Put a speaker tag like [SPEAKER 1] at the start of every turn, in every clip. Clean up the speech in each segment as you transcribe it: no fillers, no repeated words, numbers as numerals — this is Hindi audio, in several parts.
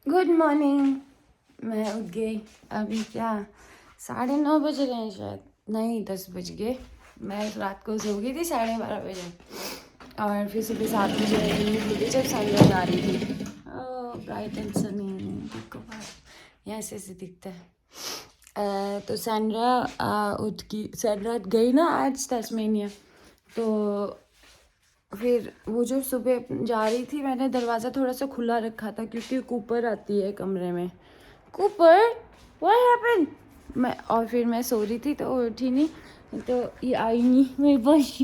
[SPEAKER 1] Good morning. मैं उठ गई। अभी क्या 9:30 बज रहे हैं शायद, नहीं 10 बज गए। मैं रात को सो गई थी 12:30 बजे और फिर सुबह 7 बजे खुली जब सैंड्रा जा रही थी। ब्राइट एंड सनी देखो बाहर, यहाँ ऐसे दिखता है। तो सैंड्रा गई ना आज तस्मेनिया। तो फिर वो जो सुबह जा रही थी, मैंने दरवाज़ा थोड़ा सा खुला रखा था क्योंकि कूपर आती है कमरे में। Cooper what happened. और फिर मैं सो रही थी तो उठी नहीं, तो ये आई नहीं मेरे पास।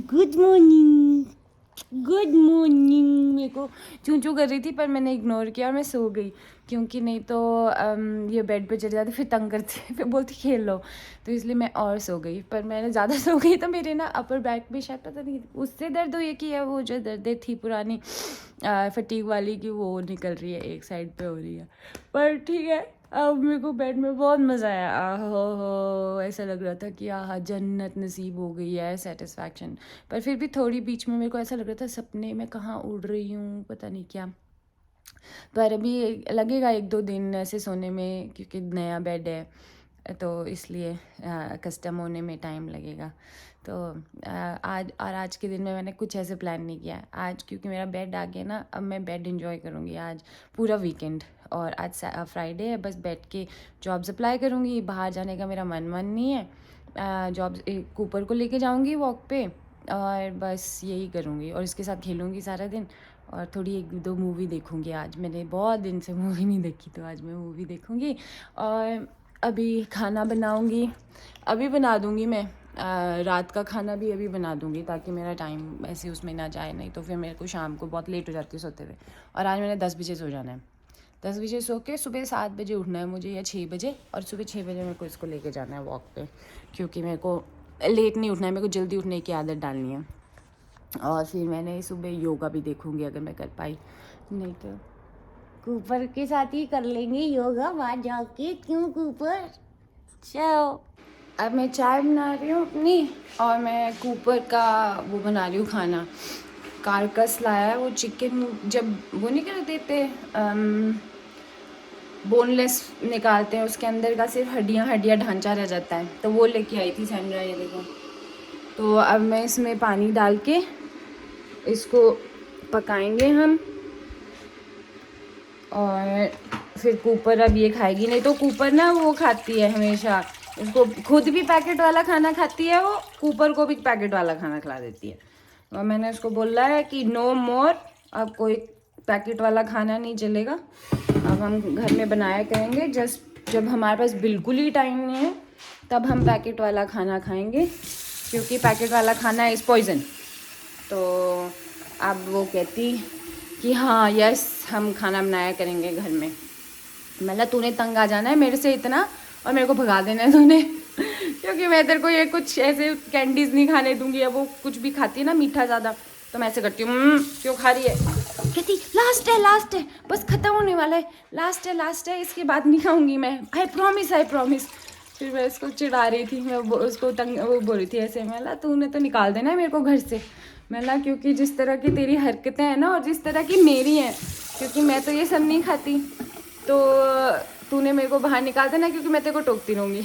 [SPEAKER 1] गुड मॉर्निंग मेरे को चूँ चूँ कर रही थी, पर मैंने इग्नोर किया और मैं सो गई। क्योंकि नहीं तो ये बेड पे चली जाती, फिर तंग करती, फिर बोलती खेल लो। तो इसलिए मैं और सो गई, पर मैंने ज़्यादा सो गई तो मेरे ना अपर बैक में शायद पता नहीं उससे दर्द हुई है कि है वो जो दर्दें थी पुरानी फटीक वाली की, वो निकल रही है, एक साइड पे हो रही है। पर ठीक है, अब मेरे को बेड में बहुत मज़ा आया। हो ऐसा लग रहा था कि आह जन्नत नसीब हो गई है, सेटिस्फैक्शन। पर फिर भी थोड़ी बीच में मेरे को ऐसा लग रहा था सपने में कहाँ उड़ रही हूँ, पता नहीं क्या। पर अभी लगेगा 1-2 दिन ऐसे सोने में, क्योंकि नया बेड है तो इसलिए कस्टम होने में टाइम लगेगा। तो आज के दिन में मैंने कुछ ऐसे प्लान नहीं किया आज, क्योंकि मेरा बेड आ गया ना। अब मैं बेड एंजॉय करूँगी आज पूरा वीकेंड। और आज फ्राइडे है, बस बैठ के जॉब्स अप्लाई करूँगी। बाहर जाने का मेरा मन नहीं है। जॉब्स कूपर को लेके जाऊँगी वॉक पे और बस यही करूँगी और इसके साथ खेलूँगी सारा दिन। और थोड़ी 1-2 मूवी देखूँगी आज। मैंने बहुत दिन से मूवी नहीं देखी, तो आज मैं मूवी देखूँगी। और अभी खाना बनाऊँगी, अभी बना दूँगी मैं। रात का खाना भी अभी बना दूँगी ताकि मेरा टाइम ऐसे उसमें ना जाए, नहीं तो फिर मेरे को शाम को बहुत लेट हो जाती है सोते हुए। और आज मैंने 10 बजे सो जाना है। 10 बजे सो के सुबह 7 बजे उठना है मुझे, या 6 बजे। और सुबह 6 बजे मेरे को इसको लेके जाना है वॉक पे, क्योंकि मेरे को लेट नहीं उठना है, मेरे को जल्दी उठने की आदत डालनी है। और फिर मैंने सुबह योगा भी देखूँगी अगर मैं कर पाई, नहीं तो कूपर के साथ ही कर लेंगे योगा वहाँ जाके। क्यों कूपर, चलो। अब मैं चाय बना रही हूँ अपनी, और मैं कूपर का वो बना रही हूँ खाना। कारकस लाया है, वो चिकन जब वो नहीं कर देते, बोनलेस निकालते हैं, उसके अंदर का सिर्फ हड्डियाँ ढांचा रह जाता है, तो वो लेके आई थी सैंड्रा, ये देखो। तो अब मैं इसमें पानी डाल के इसको पकाएंगे हम। और फिर कूपर अब ये खाएगी, नहीं तो कूपर ना वो खाती है हमेशा, उसको खुद भी पैकेट वाला खाना खाती है, वो कूपर को भी पैकेट वाला खाना खिला देती है। और मैंने उसको बोला है कि नो मोर, अब कोई पैकेट वाला खाना नहीं चलेगा, अब हम घर में बनाया करेंगे। जस्ट जब हमारे पास बिल्कुल ही टाइम नहीं है तब हम पैकेट वाला खाना खाएंगे, क्योंकि पैकेट वाला खाना इज़ पॉइज़न। तो अब वो कहती कि हाँ यस हम खाना बनाया करेंगे घर में। मतलब तूने तंग आ जाना है मेरे से इतना, और मेरे को भगा देना है तूने क्योंकि मैं तेरे को ये कुछ ऐसे कैंडीज़ नहीं खाने दूंगी। अब वो कुछ भी खाती है ना मीठा ज़्यादा, तो मैं ऐसे करती हूँ क्यों खा रही है। कहती लास्ट है बस ख़त्म होने वाला है, लास्ट है इसके बाद नहीं खाऊंगी मैं, आई प्रॉमिस। फिर मैं उसको चिढ़ा रही थी, मैं उसको वो बोल रही थी ऐसे, मैं तूने तो निकाल देना है मेरे को घर से। मैं क्योंकि जिस तरह की तेरी हरकतें हैं ना और जिस तरह की मेरी हैं, क्योंकि मैं तो ये सब नहीं खाती, तो तूने मेरे को बाहर निकाल देना, क्योंकि मैं तेरे को टोकती रहूँगी।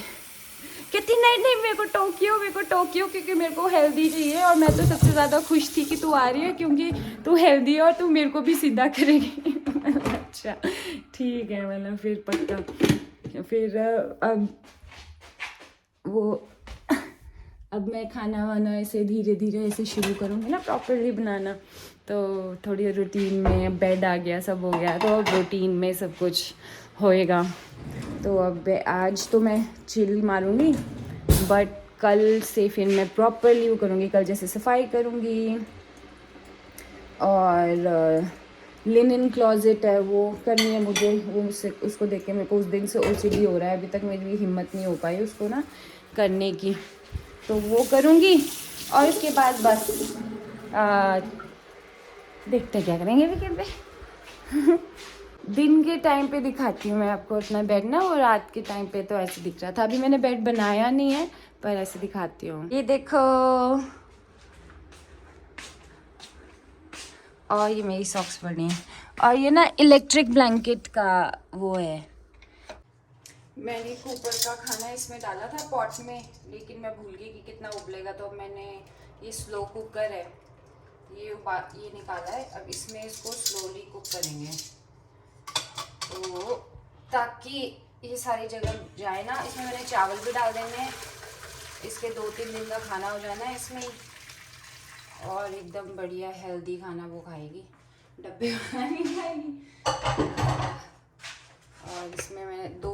[SPEAKER 1] कहती नहीं मेरे को टोकियो क्योंकि मेरे को हेल्दी चाहिए, और मैं तो सबसे ज़्यादा खुश थी कि तू आ रही है क्योंकि तू हेल्दी है और तू मेरे को भी सीधा करेगी अच्छा ठीक है, मतलब फिर पक्का। फिर अब मैं खाना वाना ऐसे धीरे धीरे ऐसे शुरू करूँगी ना प्रॉपरली बनाना, तो थोड़ी रूटीन में बेड आ गया, सब हो गया, तो अब रूटीन में सब कुछ होएगा। तो अब आज तो मैं चिल मारूँगी, बट कल से फिर मैं प्रॉपरली वो करूँगी। कल जैसे सफाई करूँगी, और लिनन क्लॉजेट है वो करनी है मुझे, वो उसको देख के मेरे को उस दिन से ओसीडी हो रहा है, अभी तक मेरी हिम्मत नहीं हो पाई उसको ना करने की, तो वो करूँगी। और इसके बाद बस देखते क्या करेंगे वीकेंड पे दिन के टाइम पे दिखाती हूँ मैं आपको अपना बेड ना, और रात के टाइम पे तो ऐसे दिख रहा था। अभी मैंने बेड बनाया नहीं है, पर ऐसे दिखाती हूँ, ये देखो। और ये मेरी सॉक्स पड़ी हैं, और ये ना इलेक्ट्रिक ब्लैंकेट का वो है। मैंने कुकर का खाना इसमें डाला था पॉट में, लेकिन मैं भूल गई कि कितना उबलेगा, तो मैंने ये स्लो कुकर है, ये निकाला है। अब इसमें इसको स्लोली कुक करेंगे, तो ताकि ये सारी जगह जाए ना। इसमें मैंने चावल भी डाल देने हैं, इसके 2-3 दिन का खाना हो जाना है इसमें ही, और एकदम बढ़िया हेल्दी खाना वो खाएगी, डब्बे वाला नहीं खाएगी। और इसमें मैं 2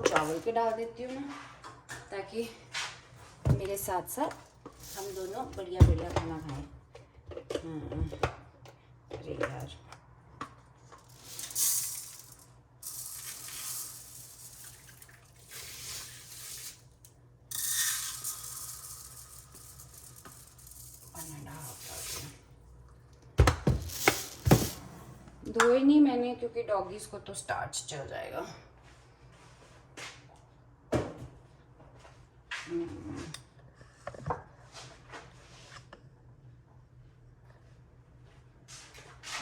[SPEAKER 1] चावल के डाल देती हूँ ना, ताकि मेरे साथ साथ हम दोनों बढ़िया बढ़िया खाना खाएं। अरे यार, धोए नहीं मैंने, क्योंकि डॉगीज को तो स्टार्च चल जाएगा।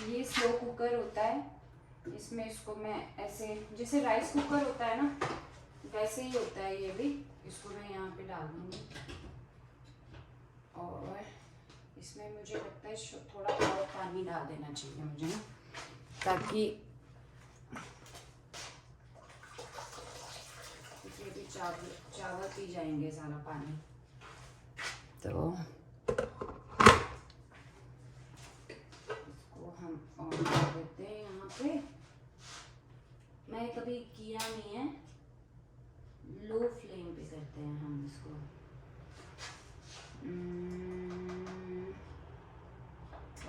[SPEAKER 1] ये स्लो कुकर होता है, इसमें इसको मैं ऐसे, जैसे राइस कुकर होता है ना, वैसे ही होता है ये भी। इसको मैं यहाँ पे डाल दूँगी, और इसमें मुझे लगता है थोड़ा और पानी डाल देना चाहिए मुझे ना, ताकि ये भी चावल पी जाएंगे सारा पानी। तो इसको हम ऑन कर देते हैं यहाँ पे। मैं कभी किया नहीं है, लो फ्लेम पे करते हैं हम इसको।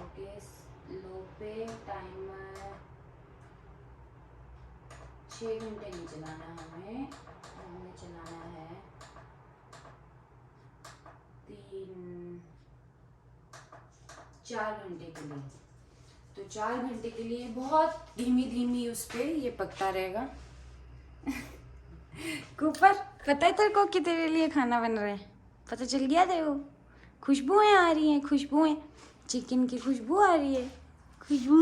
[SPEAKER 1] ओके, लो पे टाइमर 6 घंटे नहीं चलाना हमें चलाना है 4 घंटे के लिए। तो 4 घंटे के लिए बहुत धीमी उस पे ये पकता रहेगा। कुपर, पता है तेरे को कि तेरे लिए खाना बन रहा है? पता चल गया तेरे को? खुशबुएं आ रही हैं, खुशबुएं, चिकन की खुशबू आ रही है, खुशबू।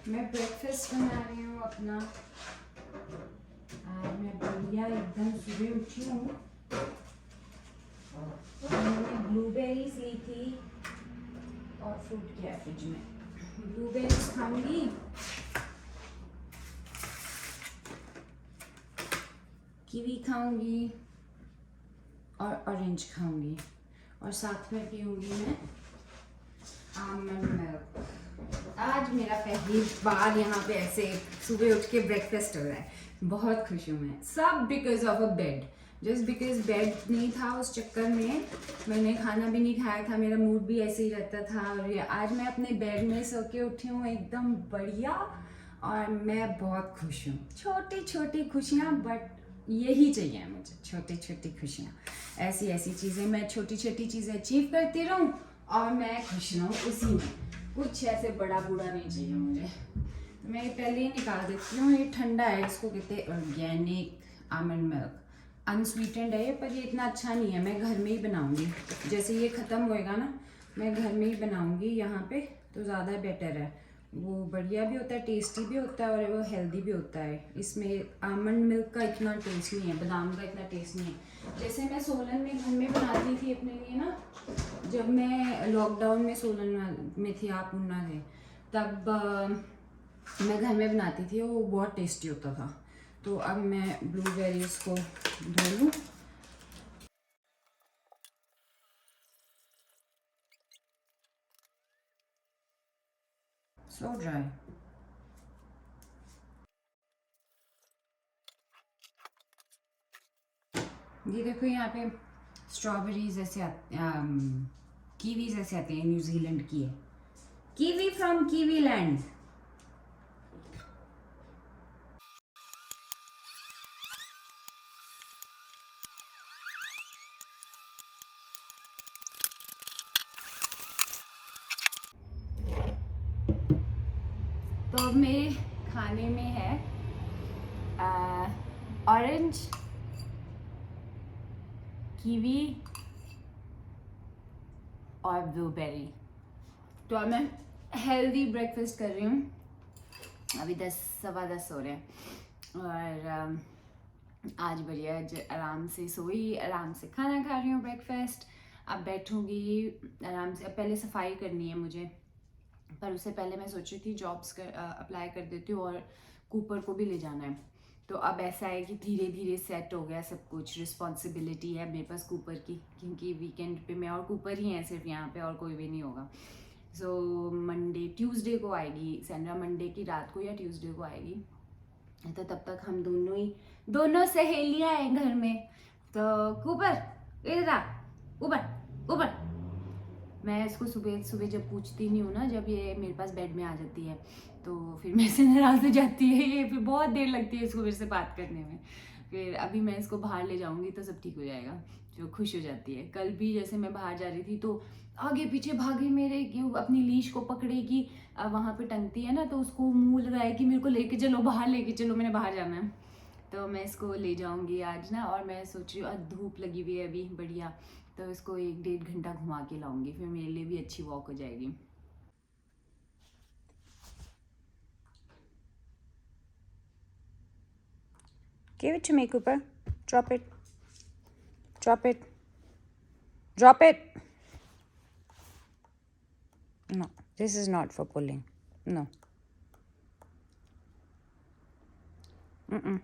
[SPEAKER 1] मैं ब्रेकफास्ट बना रही हूँ अपना। आज मैं बढ़िया एकदम सुबह उठी हूँ, मैंने ब्लूबेरीज ली थी और फ्रूट किया फ्रिज में। ब्लूबेरीज खाऊंगी, कीवी खाऊंगी और ऑरेंज खाऊंगी, और साथ में पीऊंगी मैं आमंड मिल्क। आज मेरा पहली बार यहाँ पे ऐसे सुबह उठ के ब्रेकफास्ट हो रहा है, बहुत खुश हूँ मैं। सब because of a bed, just because bed नहीं था, उस चक्कर में मैंने खाना भी नहीं खाया था, मेरा मूड भी ऐसे ही रहता था। और ये आज मैं अपने बेड में सो के उठी हूँ एकदम बढ़िया, और मैं बहुत खुश हूँ। छोटी छोटी खुशियाँ, बट यही चाहिए मुझे, छोटी छोटी खुशियाँ। ऐसी चीज़ें, मैं छोटी छोटी चीज़ें अचीव करती रहूँ और मैं खुश रहूँ उसी में। कुछ ऐसे बड़ा बूढ़ा नहीं चाहिए मुझे। तो मैं पहले ही निकाल देती हूँ। ये ठंडा है, इसको कहते हैं ऑर्गेनिक आमंड मिल्क, अनस्वीटेंड है, पर ये इतना अच्छा नहीं है। मैं घर में ही बनाऊँगी, जैसे ये ख़त्म होएगा ना, मैं घर में ही बनाऊँगी यहाँ पे, तो ज़्यादा बेटर है। वो बढ़िया भी होता है, टेस्टी भी होता है, और वो हेल्दी भी होता है। इसमें आमंड मिल्क का इतना टेस्ट नहीं है, बादाम का इतना टेस्ट नहीं है। जैसे मैं सोलन में घर में बनाती थी अपने लिए ना, जब मैं लॉकडाउन में सोलन में थी, आप उन्ना थे, तब मैं घर में बनाती थी, वो बहुत टेस्टी होता था। तो अब मैं ब्लूबेरीज को धो लूँ। सो ड्राई। ये देखो यहाँ पे स्ट्रॉबेरीज ऐसे कीवीज ऐसे आते हैं, न्यूजीलैंड की है, कीवी फ्रॉम कीवी लैंड। तो अब मेरे खाने में है ऑरेंज, कीवी और ब्लूबेरी। तो अब मैं हेल्दी ब्रेकफास्ट कर रही हूँ। अभी 10 सवा 10 हो रहे हैं और आज बढ़िया आराम से सोई, आराम से खाना खा रही हूँ ब्रेकफास्ट। अब बैठूँगी आराम से। अब पहले सफाई करनी है मुझे, पर उससे पहले मैं सोच रही थी जॉब्स अप्लाई कर देती हूँ और कूपर को भी ले जाना है। तो अब ऐसा है कि धीरे धीरे सेट हो गया सब कुछ। रिस्पॉन्सिबिलिटी है मेरे पास कूपर की, क्योंकि वीकेंड पे मैं और कूपर ही हैं सिर्फ यहाँ पे, और कोई भी नहीं होगा। सो मंडे ट्यूसडे को आएगी सैंड्रा, मंडे की रात को या ट्यूसडे को आएगी। तो तब तक हम दोनों सहेलियां हैं घर में। तो कूपर इधर आ, ऊपर ऊपर। मैं इसको सुबह सुबह जब पूछती नहीं हूँ ना, जब ये मेरे पास बेड में आ जाती है तो फिर मेरे से नाराज हो जाती है ये, फिर बहुत देर लगती है इसको मेरे से बात करने में। फिर अभी मैं इसको बाहर ले जाऊंगी तो सब ठीक हो जाएगा, जो खुश हो जाती है। कल भी जैसे मैं बाहर जा रही थी तो आगे पीछे भागी मेरे, कि अपनी लीश को पकड़ेगी, वहाँ पे टंगती है ना, तो उसको मुँह लगाया कि मेरे को लेके चलो बाहर, लेके चलो, मैंने बाहर जाना है। तो मैं इसको ले जाऊंगी आज ना। और मैं सोच रही हूँ आज धूप लगी हुई है अभी बढ़िया, तो इसको 1-1.5 घंटा घुमा के लाऊंगी, फिर मेरे लिए भी अच्छी वॉक हो जाएगी। Give it to me, Cooper. Drop it. Drop it. Drop it. No, this is not for pulling. No. Mm-mm.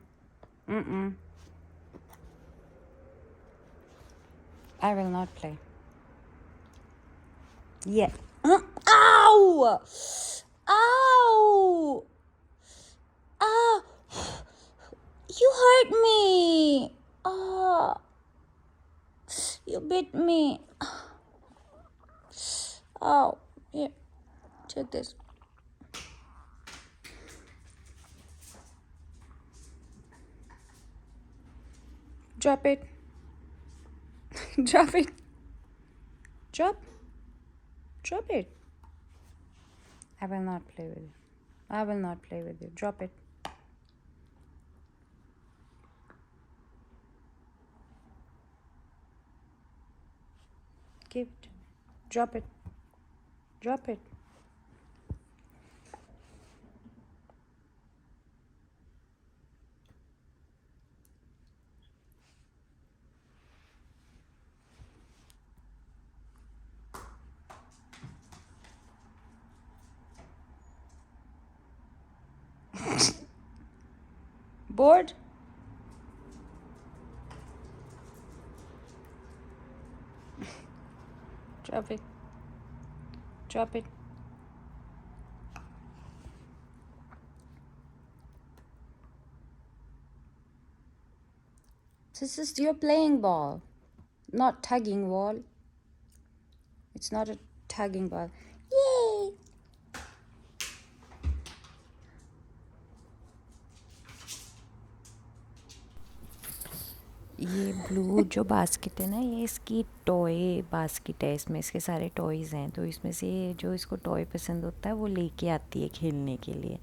[SPEAKER 1] Mm-mm. I will not play. Yeah. Ow! Ow! Ow! You hurt me! Oh, you bit me. Oh, here, take this. Drop it. Drop it. Drop. Drop it. I will not play with you. I will not play with you. Drop it. Give it. Drop it. Drop it. Bored? Drop it. Drop it. This is your playing ball, not tugging ball. It's not a tugging ball. Yay! ये ब्लू जो बास्केट है ना, ये इसकी टॉय बास्केट है। इसमें इसके सारे टॉयज़ हैं, तो इसमें से जो इसको टॉय पसंद होता है वो लेके आती है खेलने के लिए।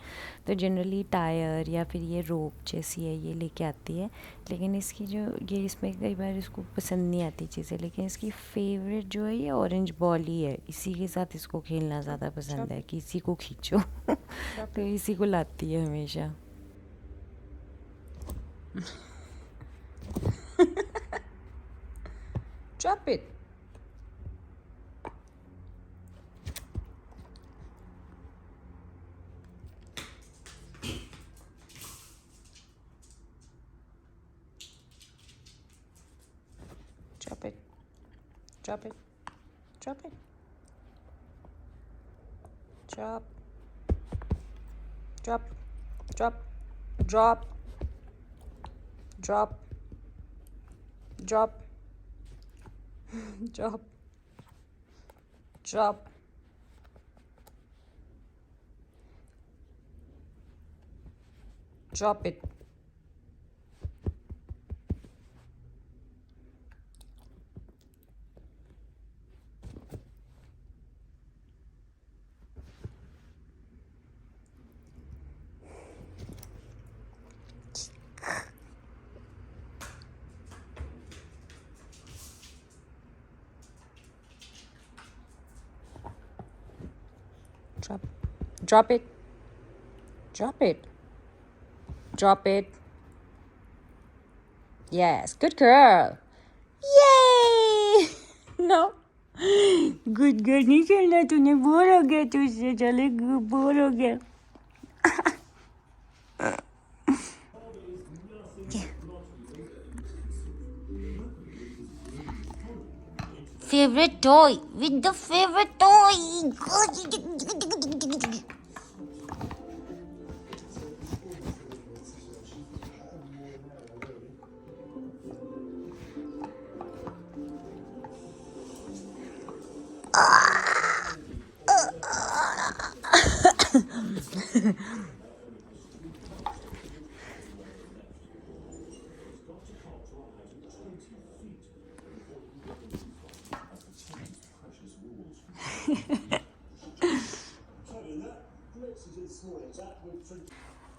[SPEAKER 1] तो जनरली टायर या फिर ये रोप जैसी है ये लेके आती है, लेकिन इसकी जो ये इसमें कई बार इसको पसंद नहीं आती चीज़ें, लेकिन इसकी फेवरेट जो है ये ऑरेंज बॉल ही है। इसी के साथ इसको खेलना ज़्यादा पसंद है कि इसी को खींचो तो इसी को लाती है हमेशा। Drop it. Drop it. Drop it. Drop it. Drop. Drop. Drop. Drop. Drop. Drop. Drop. Drop. Drop it. Drop. Drop it. Drop it. Drop it. Yes, good girl. Yay! No. Good girl नहीं खेलना तूने बोर हो गया तुझसे चले बोर हो गया Favorite toy with the favorite toy.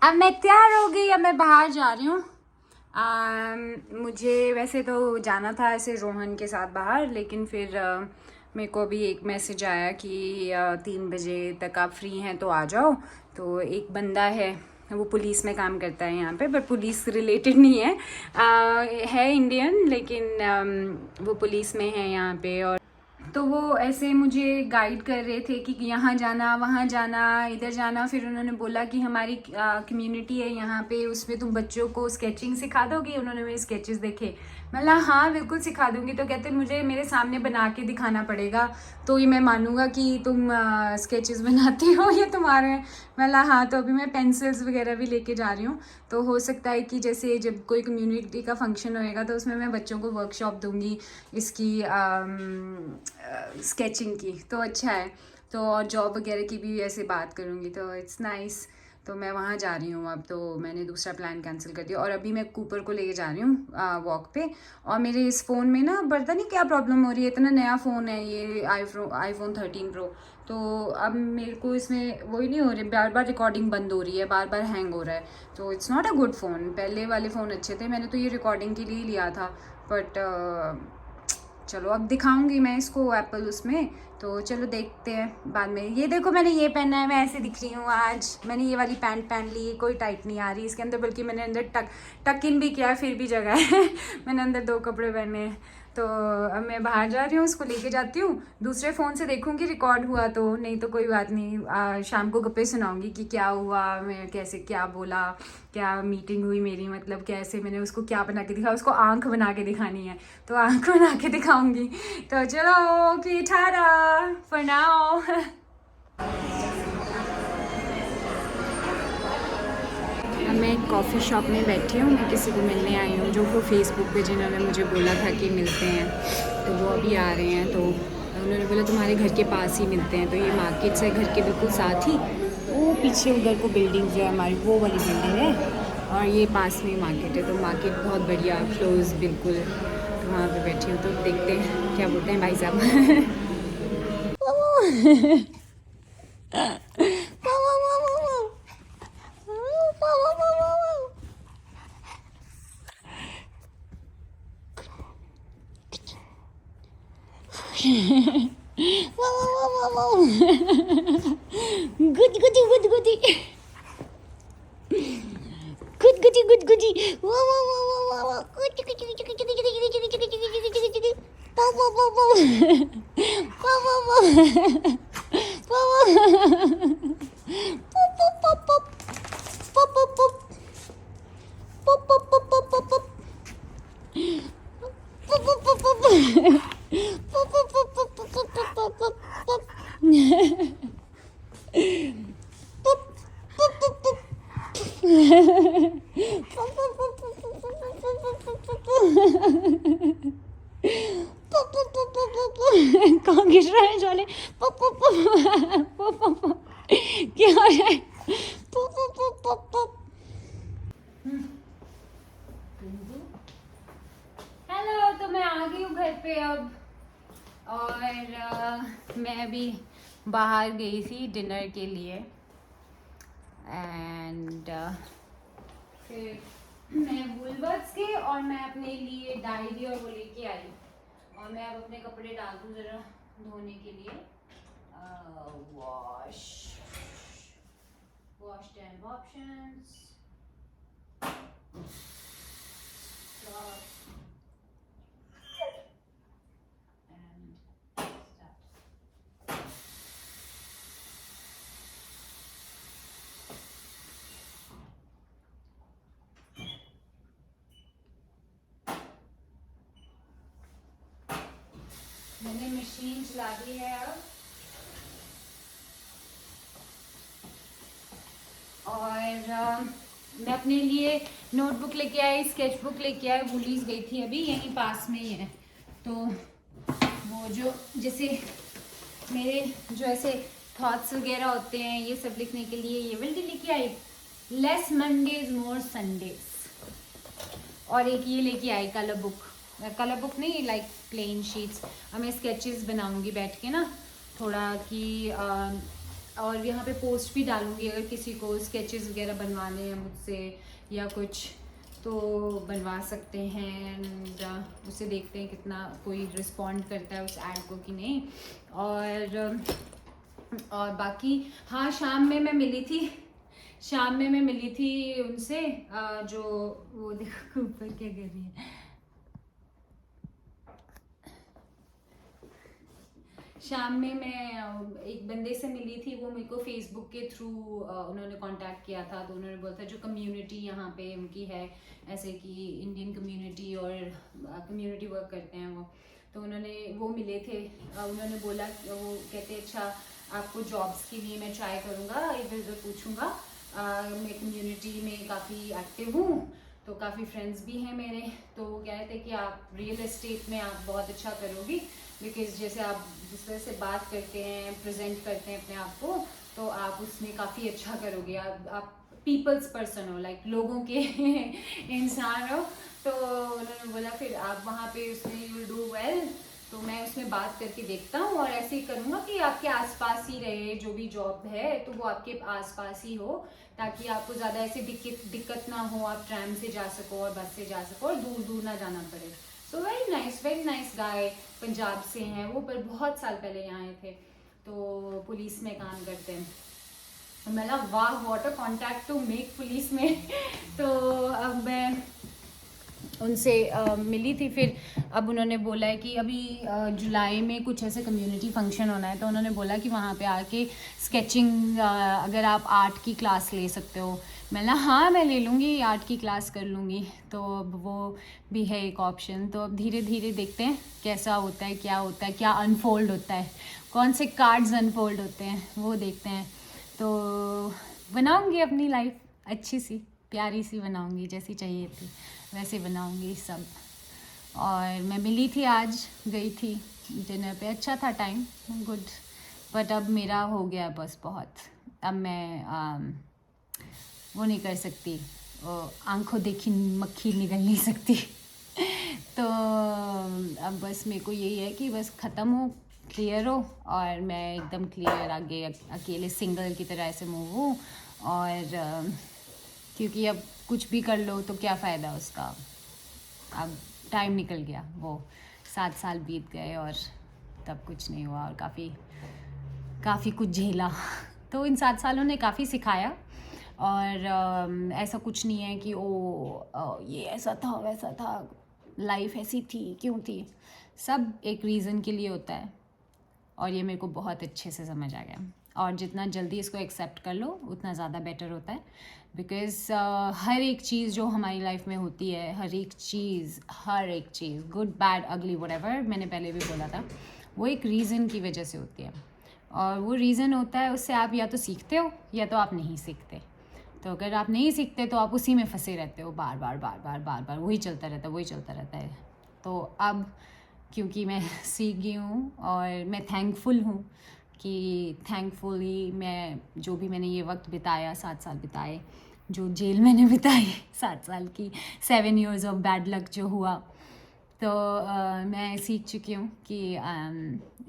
[SPEAKER 1] अब मैं तैयार हो गई, अब मैं बाहर जा रही हूँ। मुझे वैसे तो जाना था ऐसे रोहन के साथ बाहर, लेकिन फिर मेरे को अभी एक मैसेज आया कि 3 बजे तक आप फ्री हैं तो आ जाओ। तो एक बंदा है, वो पुलिस में काम करता है यहाँ पे, पर पुलिस रिलेटेड नहीं है इंडियन, लेकिन वो पुलिस में है यहाँ पे। और तो वो ऐसे मुझे गाइड कर रहे थे कि यहाँ जाना, वहाँ जाना, इधर जाना। फिर उन्होंने बोला कि हमारी कम्युनिटी है यहाँ पे, उसमें तुम बच्चों को स्केचिंग सिखा दोगी। उन्होंने मेरे स्केचेस देखे, मतलब हाँ बिल्कुल सिखा दूँगी। तो कहते मुझे मेरे सामने बना के दिखाना पड़ेगा तो ही मैं मानूंगा कि तुम स्केचेस बनाती हो या तुम्हारे। मतलब हाँ, तो अभी मैं पेंसिल्स वगैरह भी लेके जा रही हूँ। तो हो सकता है कि जैसे जब कोई कम्युनिटी का फंक्शन होएगा तो उसमें मैं बच्चों को वर्कशॉप दूँगी इसकी स्केचिंग की। तो अच्छा है। तो और जॉब वगैरह की भी ऐसे बात करूँगी, तो इट्स नाइस। तो मैं वहाँ जा रही हूँ अब। तो मैंने दूसरा प्लान कैंसिल कर दिया और अभी मैं कूपर को लेके जा रही हूँ वॉक पे। और मेरे इस फ़ोन में ना पता नहीं क्या प्रॉब्लम हो रही है, इतना नया फ़ोन है ये आईफोन 13 प्रो। तो अब मेरे को इसमें वही नहीं हो रही, बार बार रिकॉर्डिंग बंद हो रही है, बार बार हैंग हो रहा है। तो it's not a good phone. पहले वाले फ़ोन अच्छे थे, मैंने तो ये रिकॉर्डिंग के लिए ही लिया था। बट चलो अब दिखाऊंगी मैं इसको एप्पल उसमें। तो चलो देखते हैं बाद में। ये देखो मैंने ये पहना है, मैं ऐसे दिख रही हूँ आज। मैंने ये वाली पैंट पहन ली, कोई टाइट नहीं आ रही इसके अंदर, बल्कि मैंने अंदर टक इन भी किया है, फिर भी जगह है। मैंने अंदर 2 कपड़े पहने हैं। तो अब मैं बाहर जा रही हूँ, उसको लेके जाती हूँ। दूसरे फ़ोन से देखूँगी रिकॉर्ड हुआ तो, नहीं तो कोई बात नहीं। शाम को गप्पे सुनाऊँगी कि क्या हुआ, मैं कैसे क्या बोला, क्या मीटिंग हुई मेरी, मतलब कैसे मैंने उसको क्या बना के दिखाया। उसको आंख बना के दिखानी है तो आंख बना के दिखाऊंगी। तो चलो ओके, टाटा फॉर नाउ। मैं एक कॉफ़ी शॉप में बैठी हूँ, मैं किसी को मिलने आई हूँ जो वो फेसबुक पे जिन्होंने मुझे बोला था कि मिलते हैं। तो वो अभी आ रहे हैं। तो उन्होंने बोला तुम्हारे घर के पास ही मिलते हैं। तो ये मार्केट से घर के बिल्कुल साथ ही, वो पीछे उधर को बिल्डिंग जो है हमारी, वो वाली बिल्डिंग है और ये पास में मार्केट है। तो मार्केट बहुत बढ़िया क्लोज बिल्कुल। तो वहाँ पे बैठी हूँ। तो देखते हैं क्या बोलते हैं भाई साहब। गुड गुडी गुड गुडी गुड गुडी गुड गुडी वाह वाह वाह वाह वाह वाह गुड गुडी गुडी गुडी गुडी गुडी गुडी गुडी गुडी गुडी गुडी वाह वाह वाह वाह वाह वाह कहाँ गिर रहा है जाने। क्या हो रहा है। हेलो, तो मैं आ गई हूँ घर पे अब। और मैं अभी बाहर गई थी डिनर के लिए। एंड फिर मैं वुलवर्ड्स के और मैं अपने लिए डायरी और वो लेके आई। और मैं अब अपने कपड़े डाल दूँ ज़रा धोने के लिए। Wash have options. Stop. And start. मैंने मशीन चला दी है अब, और मैं अपने लिए नोटबुक लेके आई, स्केच बुक लेके आई, भूलीस गई थी, अभी यहीं पास में ही है। तो वो जो जैसे मेरे जो ऐसे थॉट्स वगैरह होते हैं ये सब लिखने के लिए ये वाली लेके आई, लेस मंडेज मोर संडेज। और एक ये लेके आई कलर बुक नहीं, लाइक प्लेन शीट्स। अब मैं स्केचेस बनाऊंगी बैठ के ना थोड़ा कि और यहाँ पे पोस्ट भी डालूंगी अगर किसी को स्केचेस वगैरह बनवाने हैं मुझसे या कुछ तो बनवा सकते हैं। एंड उसे देखते हैं कितना कोई रिस्पॉन्ड करता है उस ऐड को कि नहीं। और बाकी हाँ, शाम में मैं मिली थी उनसे, जो वो देखो ऊपर क्या कर रही है। शाम में मैं एक बंदे से मिली थी, वो मेरे को फेसबुक के थ्रू उन्होंने कांटेक्ट किया था। तो उन्होंने बोला था जो कम्युनिटी यहाँ पे उनकी है ऐसे कि इंडियन कम्युनिटी और कम्युनिटी वर्क करते हैं वो, तो वो मिले थे। उन्होंने बोला, वो कहते अच्छा आपको जॉब्स के लिए मैं ट्राई करूँगा, इधर उधर पूछूँगा। मैं कम्युनिटी में काफ़ी एक्टिव हूँ, तो काफ़ी फ्रेंड्स भी हैं मेरे। तो वो कह रहे थे कि आप रियल एस्टेट में आप बहुत अच्छा करोगी, बिकॉज जैसे आप जिस तरह से बात करते हैं, प्रेजेंट करते हैं अपने आप को, तो आप उसमें काफ़ी अच्छा करोगे। आप पीपल्स पर्सन हो, लाइक लोगों के इंसान हो। तो उन्होंने बोला फिर आप वहाँ पे उसमें यू डू वेल। तो मैं उसमें बात करके देखता हूँ और ऐसे ही करूँगा कि आपके आसपास ही रहे, जो भी जॉब है तो वो आपके आसपास ही हो, ताकि आपको ज़्यादा ऐसे दिक्कत ना हो, आप ट्रैम से जा सको और बस से जा सको और दूर दूर ना जाना पड़े। So very nice guy, Punjab से हैं वो, पर बहुत साल पहले यहाँ आए थे, तो पुलिस में काम करते हैं। मैं लगा वाह what a contact to make police में। तो अब मैं उनसे मिली थी। फिर अब उन्होंने बोला है कि अभी जुलाई में कुछ ऐसे कम्युनिटी फंक्शन होना है, तो उन्होंने बोला कि वहाँ पे आके स्केचिंग अगर आप आर्ट की क्लास ले सकते हो। मैंने हाँ मैं ले लूँगी, आर्ट की क्लास कर लूँगी। तो अब वो भी है एक ऑप्शन। तो अब धीरे धीरे देखते हैं कैसा होता है, क्या अनफोल्ड होता है, कौन से कार्ड्स अनफोल्ड होते हैं वो देखते हैं। तो बनाऊँगी अपनी लाइफ अच्छी सी प्यारी सी बनाऊँगी, जैसी चाहिए थी वैसे बनाऊँगी सब। और मैं मिली थी आज, गई थी डिनर पे, अच्छा था टाइम, गुड। बट अब मेरा हो गया बस बहुत, अब मैं वो नहीं कर सकती, आंखों देखी मक्खी निकल नहीं सकती। तो अब बस मेरे को यही है कि बस ख़त्म हो, क्लियर हो, और मैं एकदम क्लियर आगे अकेले सिंगल की तरह ऐसे मूव हूँ। और क्योंकि अब कुछ भी कर लो तो क्या फ़ायदा उसका, अब टाइम निकल गया, वो 7 साल बीत गए और तब कुछ नहीं हुआ, और काफ़ी कुछ झेला। तो इन 7 सालों ने काफ़ी सिखाया। और ऐसा कुछ नहीं है कि ये ऐसा था वैसा था, लाइफ ऐसी थी क्यों थी, सब एक रीज़न के लिए होता है। और ये मेरे को बहुत अच्छे से समझ आ गया। और जितना जल्दी इसको एक्सेप्ट कर लो उतना ज़्यादा बेटर होता है। बिकॉज़ हर एक चीज़ जो हमारी लाइफ में होती है, हर एक चीज़ गुड बैड अगली व्हाटएवर, मैंने पहले भी बोला था, वो एक रीज़न की वजह से होती है। और वो रीज़न होता है, उससे आप या तो सीखते हो या तो आप नहीं सीखते। तो अगर आप नहीं सीखते तो आप उसी में फंसे रहते हो, बार बार वही चलता रहता है। तो अब क्योंकि मैं सीख गई हूँ और मैं थैंकफुल हूँ कि थैंकफुली मैं जो भी मैंने ये वक्त बिताया, 7 साल बिताए, जो जेल मैंने बिताई 7 साल की, 7 years ऑफ बैड लक जो हुआ, तो मैं सीख चुकी हूँ कि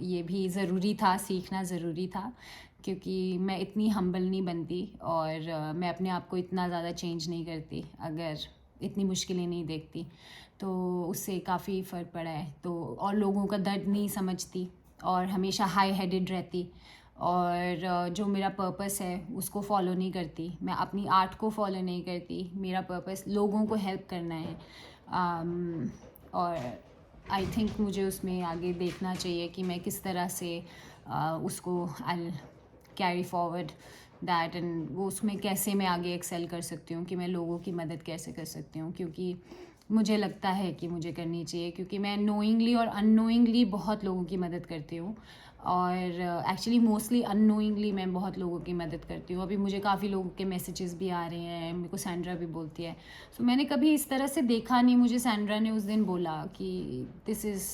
[SPEAKER 1] ये भी ज़रूरी था, सीखना ज़रूरी था। क्योंकि मैं इतनी हम्बल नहीं बनती और मैं अपने आप को इतना ज़्यादा चेंज नहीं करती अगर इतनी मुश्किलें नहीं देखती, तो उससे काफ़ी फ़र्क पड़ा है। तो और लोगों का दर्द नहीं समझती और हमेशा हाई हेडेड रहती
[SPEAKER 2] और जो मेरा पर्पस है उसको फॉलो नहीं करती, मैं अपनी आर्ट को फॉलो नहीं करती। मेरा पर्पस लोगों को हेल्प करना है। और आई थिंक मुझे उसमें आगे देखना चाहिए कि मैं किस तरह से उसको I carry forward that, and वो उसमें कैसे मैं आगे एक्सेल कर सकती हूँ, कि मैं लोगों की मदद कैसे कर सकती हूँ, क्योंकि मुझे लगता है कि मुझे करनी चाहिए, क्योंकि मैं नोइंगली और अननोइंगली बहुत लोगों की मदद करती हूँ। और एक्चुअली मोस्टली अननोइंगली मैं बहुत लोगों की मदद करती हूँ। अभी मुझे काफ़ी लोगों के मैसेजेस भी आ रहे हैं, मेरे को सैंड्रा भी बोलती है। सो मैंने कभी इस तरह से देखा नहीं। मुझे सैंड्रा ने उस दिन बोला कि दिस इज़,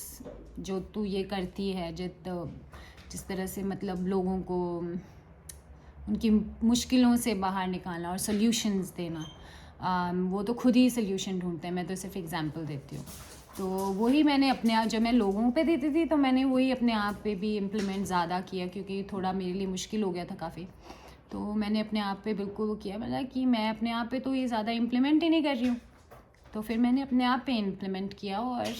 [SPEAKER 2] जो तू ये करती है, जिस तरह से मतलब लोगों को उनकी मुश्किलों से बाहर निकालना और सॉल्यूशंस देना, वो तो खुद ही सॉल्यूशन ढूंढते हैं, मैं तो सिर्फ एग्जांपल देती हूँ। तो वही मैंने अपने आप, जब मैं लोगों पे देती थी तो मैंने वही अपने आप पे भी इम्प्लीमेंट ज़्यादा किया, क्योंकि थोड़ा मेरे लिए मुश्किल हो गया था काफ़ी। तो मैंने अपने आप पे बिल्कुल वो किया, मतलब कि मैं अपने आप पे तो ये ज़्यादा इम्प्लीमेंट ही नहीं कर रही हूँ। तो फिर मैंने अपने आप पे इम्प्लीमेंट किया और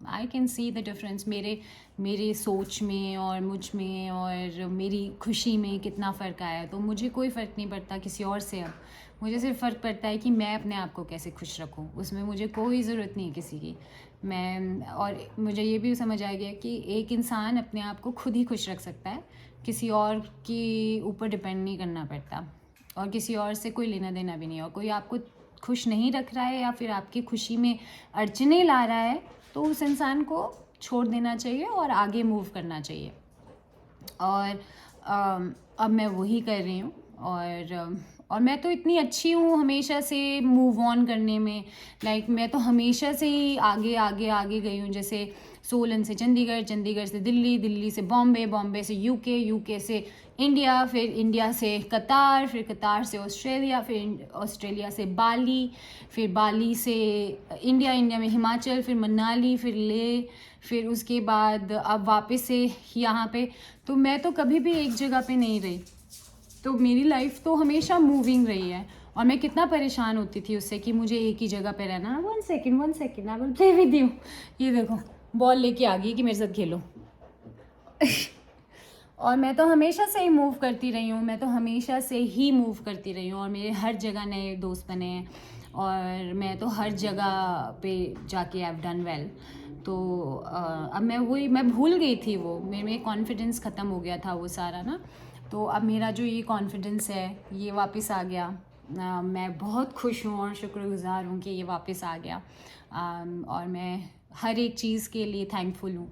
[SPEAKER 2] I can see the difference मेरे सोच में और मुझ में और मेरी खुशी में कितना फ़र्क आया। तो मुझे कोई फ़र्क नहीं पड़ता किसी और से। अब मुझे सिर्फ फ़र्क पड़ता है कि मैं अपने आप को कैसे खुश रखूँ, उसमें मुझे कोई ज़रूरत नहीं है किसी की। और मुझे ये भी समझ आ गया कि एक इंसान अपने आप को खुद ही खुश रख सकता है, किसी और के ऊपर डिपेंड नहीं करना पड़ता, और किसी और से कोई लेना देना भी नहीं है। और कोई आपको खुश नहीं रख रहा है या फिर आपकी खुशी में अड़चने ला रहा है, तो उस इंसान को छोड़ देना चाहिए और आगे मूव करना चाहिए। और अब मैं वही कर रही हूँ। और मैं तो इतनी अच्छी हूँ हमेशा से मूव ऑन करने में। लाइक मैं तो हमेशा से ही आगे आगे आगे गई हूँ। जैसे सोलन से चंडीगढ़, चंडीगढ़ से दिल्ली, दिल्ली से बॉम्बे, बॉम्बे से यूके, यूके से इंडिया, फिर इंडिया से कतार, फिर कतार से ऑस्ट्रेलिया, फिर ऑस्ट्रेलिया से बाली, फिर बाली से इंडिया, इंडिया में हिमाचल, फिर मनाली, फिर ले, फिर उसके बाद अब वापस से यहाँ पे। तो मैं तो कभी भी एक जगह पे नहीं रही। तो मेरी लाइफ तो हमेशा मूविंग रही है। और मैं कितना परेशान होती थी उससे कि मुझे एक ही जगह पे रहना। 1 second I will play with you. ये देखो बॉल लेके आ गई कि मेरे साथ खेलो। और मैं तो हमेशा से ही मूव करती रही हूँ, मैं तो हमेशा से ही मूव करती रही हूँ। और मेरे हर जगह नए दोस्त बने हैं, और मैं तो हर जगह पे जाके आई हैव डन वेल। तो अब मैं भूल गई थी वो, मेरे में कॉन्फिडेंस ख़त्म हो गया था वो सारा ना। तो अब मेरा जो ये कॉन्फिडेंस है ये वापस आ गया। मैं बहुत खुश हूँ और शुक्रगुज़ार हूँ कि ये वापस आ गया। और मैं हर एक चीज़ के लिए थैंकफुल हूँ।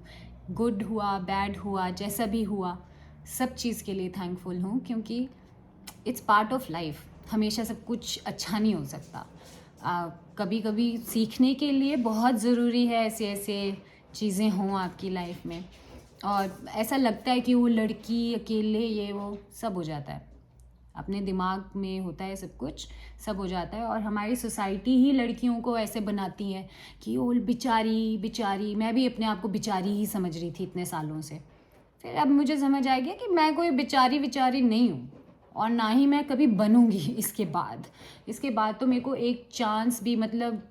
[SPEAKER 2] गुड हुआ, बैड हुआ, जैसा भी हुआ, सब चीज़ के लिए थैंकफुल हूँ, क्योंकि इट्स पार्ट ऑफ लाइफ। हमेशा सब कुछ अच्छा नहीं हो सकता। कभी कभी सीखने के लिए बहुत ज़रूरी है ऐसे ऐसे चीज़ें हों आपकी लाइफ में। और ऐसा लगता है कि वो लड़की अकेले ये वो सब हो जाता है, अपने दिमाग में होता है सब कुछ, सब हो जाता है। और हमारी सोसाइटी ही लड़कियों को ऐसे बनाती है कि वो बेचारी बेचारी। मैं भी अपने आप को बेचारी ही समझ रही थी इतने सालों से। फिर अब मुझे समझ आ गया कि मैं कोई बेचारी बेचारी नहीं हूँ, और ना ही मैं कभी बनूँगी इसके बाद तो मेरे को एक चांस भी, मतलब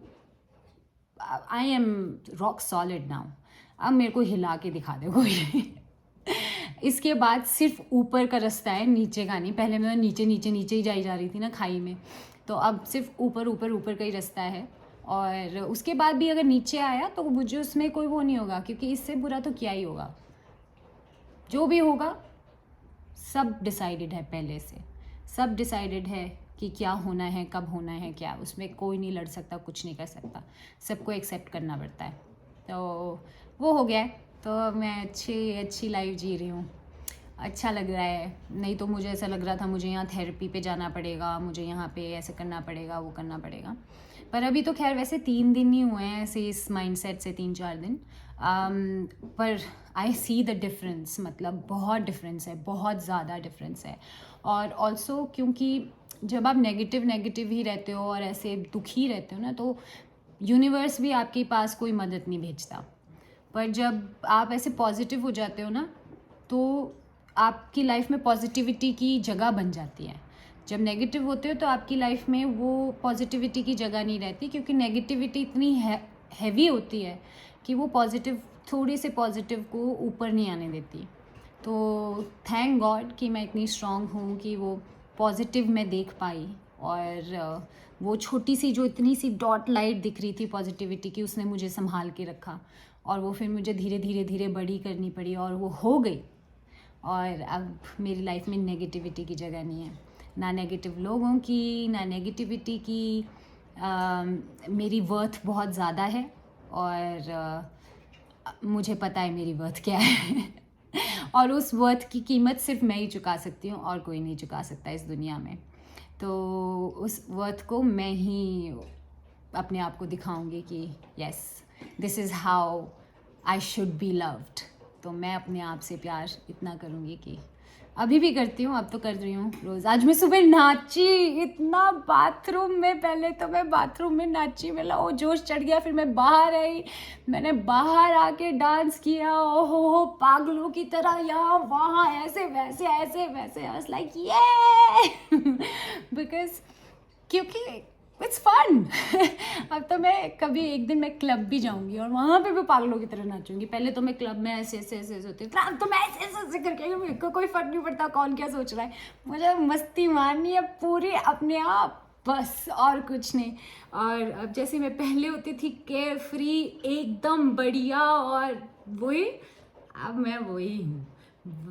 [SPEAKER 2] I am rock solid now. अब मेरे को हिला के दिखा दे कोई। इसके बाद सिर्फ ऊपर का रास्ता है, नीचे का नहीं। पहले मैं नीचे नीचे नीचे ही जा रही थी ना खाई में, तो अब सिर्फ ऊपर ऊपर ऊपर का ही रास्ता है। और उसके बाद भी अगर नीचे आया तो मुझे उसमें कोई वो नहीं होगा, क्योंकि इससे बुरा तो क्या ही होगा। जो भी होगा सब डिसाइडेड है पहले से, सब डिसाइडेड है कि क्या होना है, कब होना है, क्या। उसमें कोई नहीं लड़ सकता, कुछ नहीं कर सकता, सबको एक्सेप्ट करना पड़ता है। तो वो हो गया है। तो मैं अच्छी लाइफ जी रही हूँ, अच्छा लग रहा है। नहीं तो मुझे ऐसा लग रहा था मुझे यहाँ थेरेपी पे जाना पड़ेगा, मुझे यहाँ पे ऐसे करना पड़ेगा, वो करना पड़ेगा। पर अभी तो खैर वैसे 3 दिन ही हुए हैं ऐसे इस माइंडसेट से, 3-4 दिन। पर आई सी द डिफरेंस, मतलब बहुत डिफरेंस है, बहुत ज़्यादा डिफरेंस है। और ऑल्सो क्योंकि जब आप नेगेटिव ही रहते हो और ऐसे दुखी रहते हो ना, तो यूनिवर्स भी आपके पास कोई मदद नहीं भेजता। पर जब आप ऐसे पॉजिटिव हो जाते हो ना, तो आपकी लाइफ में पॉजिटिविटी की जगह बन जाती है। जब नेगेटिव होते हो तो आपकी लाइफ में वो पॉजिटिविटी की जगह नहीं रहती, क्योंकि नेगेटिविटी इतनी हैवी होती है कि वो थोड़े से पॉजिटिव को ऊपर नहीं आने देती। तो थैंक गॉड कि मैं इतनी स्ट्रांग हूँ कि वो पॉजिटिव मैं देख पाई, और वो छोटी सी जो इतनी सी डॉट लाइट दिख रही थी पॉजिटिविटी की, उसने मुझे संभाल के रखा, और वो फिर मुझे धीरे धीरे धीरे बड़ी करनी पड़ी, और वो हो गई। और अब मेरी लाइफ में नेगेटिविटी की जगह नहीं है, ना नेगेटिव लोगों की, ना नेगेटिविटी की। मेरी वर्थ बहुत ज़्यादा है, और मुझे पता है मेरी वर्थ क्या है और उस वर्थ की कीमत सिर्फ मैं ही चुका सकती हूँ, और कोई नहीं चुका सकता इस दुनिया में। तो उस वर्थ को मैं ही अपने आप को दिखाऊंगी कि yes, this is how I should be loved. तो मैं अपने आप से प्यार इतना करूँगी कि अभी भी करती हूँ, अब तो कर रही हूँ रोज़। आज मैं सुबह नाची इतना बाथरूम में, पहले तो मैं बाथरूम में नाची, मेरा वो जोश चढ़ गया, फिर मैं बाहर आई, मैंने बाहर आके डांस किया, ओहो पागलों की तरह, यहाँ वहाँ ऐसे वैसे ऐसे वैसे। आई वाज लाइक ये बिकॉज क्योंकि इट्स फन अब तो मैं कभी एक दिन मैं क्लब भी जाऊंगी और वहाँ पे भी पागलों की तरह नाचूंगी। पहले तो मैं क्लब में ऐसे ऐसे ऐसे ऐसे होती थी, अब तो मैं ऐसे ऐसे ऐसे करके, मेरे को कोई फर्क नहीं पड़ता कौन क्या सोच रहा है, मुझे मस्ती मारनी है पूरी अपने आप, बस और कुछ नहीं। और अब जैसे मैं पहले होती थी केयर फ्री एकदम बढ़िया, और वही अब मैं वही हूँ,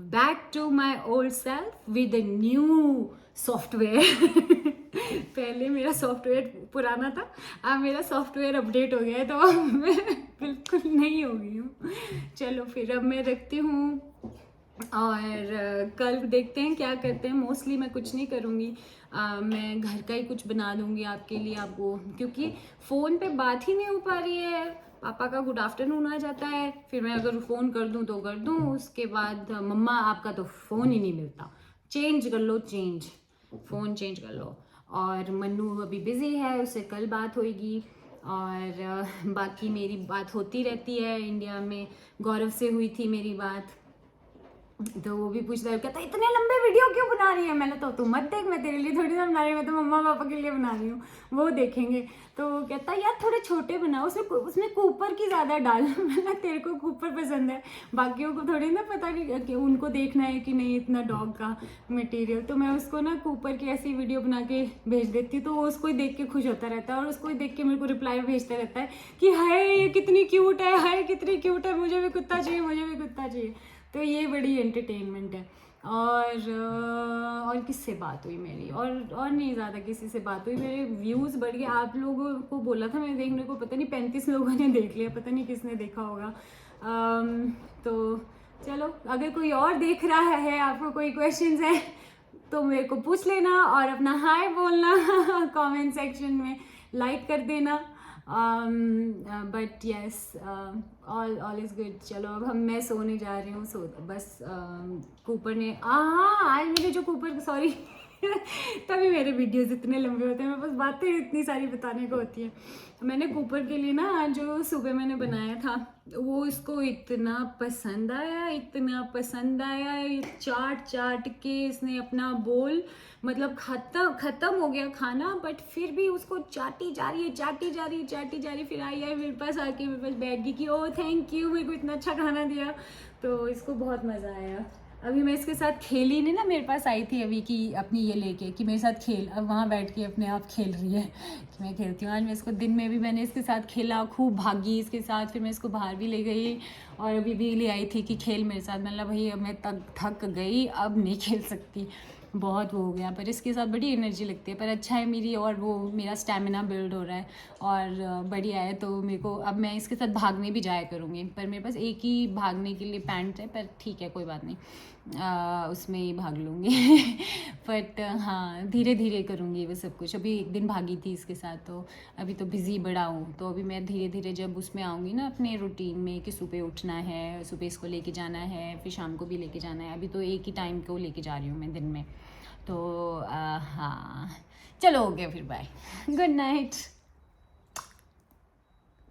[SPEAKER 2] back to my old self with a new software पहले मेरा सॉफ्टवेयर पुराना था, अब मेरा सॉफ्टवेयर अपडेट हो गया है, तो अब मैं बिल्कुल नहीं हो गई हूँ। चलो फिर अब मैं रखती हूँ, और कल देखते हैं क्या करते हैं। मोस्टली मैं कुछ नहीं करूँगी, मैं घर का ही कुछ बना दूँगी आपके लिए, आपको, क्योंकि फ़ोन पे बात ही नहीं हो पा रही है। पापा का गुड आफ्टरनून आ जाता है, फिर मैं अगर फ़ोन कर दूँ तो कर दूँ, उसके बाद मम्मा आपका तो फ़ोन ही नहीं मिलता, चेंज कर लो, फ़ोन चेंज कर लो। और मन्नू अभी बिज़ी है, उससे कल बात होएगी, और बाकी मेरी बात होती रहती है इंडिया में। गौरव से हुई थी मेरी बात, तो वो भी पूछता है, कहता इतने लंबे वीडियो क्यों बना रही है। मैंने तो तू मत देख, मैं तेरे लिए थोड़ी ना बना रही हूँ, मैं तो मम्मा पापा के लिए बना रही हूँ, वो देखेंगे। तो कहता यार थोड़े छोटे बनाओ, उसमें कूपर की ज़्यादा डाल मैंने तेरे को कूपर पसंद है, बाकियों को थोड़ी ना पता कि उनको देखना है कि नहीं इतना डॉग का मटेरियल। तो मैं उसको ना कूपर की ऐसी वीडियो बना के भेज देती, तो वो उसको ही देख के खुश होता रहता है, और उसको ही देख के मेरे को रिप्लाई भेजता रहता है कि हाय ये कितनी क्यूट है, हाय कितनी क्यूट है, मुझे भी कुत्ता चाहिए, मुझे भी कुत्ता चाहिए। तो ये बड़ी एंटरटेनमेंट है। और किससे बात हुई मेरी, और नहीं ज़्यादा किसी से बात हुई। मेरे व्यूज़ बढ़ गए, आप लोगों को बोला था मैंने देखने को, पता नहीं 35 लोगों ने देख लिया, पता नहीं किसने देखा होगा। तो चलो, अगर कोई और देख रहा है, आपको कोई क्वेश्चंस है तो मेरे को पूछ लेना, और अपना हाय बोलना कमेंट सेक्शन में, लाइक कर देना। But yes, all is good. चलो अब मैं सोने जा रही हूँ, सो बस कूपर ने आज मेरे जो कूपर, सॉरी तभी मेरे वीडियोस इतने लंबे होते हैं, मेरे पास बातें इतनी सारी बताने को होती है। मैंने कूपर के लिए ना जो सुबह मैंने बनाया था, वो इसको इतना पसंद आया, इतना पसंद आया, चाट चाट के इसने अपना बोल, मतलब ख़त्म हो गया खाना, बट फिर भी उसको चाटी जा रही है। फिर आई मेरे पास आके मेरे पास बैठ गई कि ओ थैंक यू, मेरे को इतना अच्छा खाना दिया। तो इसको बहुत मज़ा आया। अभी मैं इसके साथ खेली नहीं ना, मेरे पास आई थी अभी कि अपनी ये लेके कि मेरे साथ खेल, अब वहाँ बैठ के अपने आप खेल रही है कि मैं खेलती हूँ। आज मैं इसको दिन में भी मैंने इसके साथ खेला, खूब भागी इसके साथ, फिर मैं इसको बाहर भी ले गई, और अभी भी ले आई थी कि खेल मेरे साथ। मतलब भाई अब मैं थक गई, अब नहीं खेल सकती, बहुत वो हो गया। पर इसके साथ बड़ी एनर्जी लगती है, पर अच्छा है मेरी, और वो मेरा स्टैमिना बिल्ड हो रहा है, और बढ़िया है। तो मेरे को अब मैं इसके साथ भागने भी जाया करूँगी, पर मेरे पास एक ही भागने के लिए पैंट है, पर ठीक है कोई बात नहीं, उसमें ही भाग लूँगी बट हाँ, धीरे धीरे करूँगी वो सब कुछ। अभी एक दिन भागी थी इसके साथ, तो अभी तो बिज़ी बड़ा हूँ, तो अभी मैं धीरे धीरे जब उसमें आऊँगी ना अपने रूटीन में कि सुबह उठना है, सुबह इसको लेके जाना है, फिर शाम को भी लेके जाना है। अभी तो एक ही टाइम को लेके जा रही हूँ मैं दिन में। तो हाँ, चलो हो गया, फिर बाय, गुड नाइट।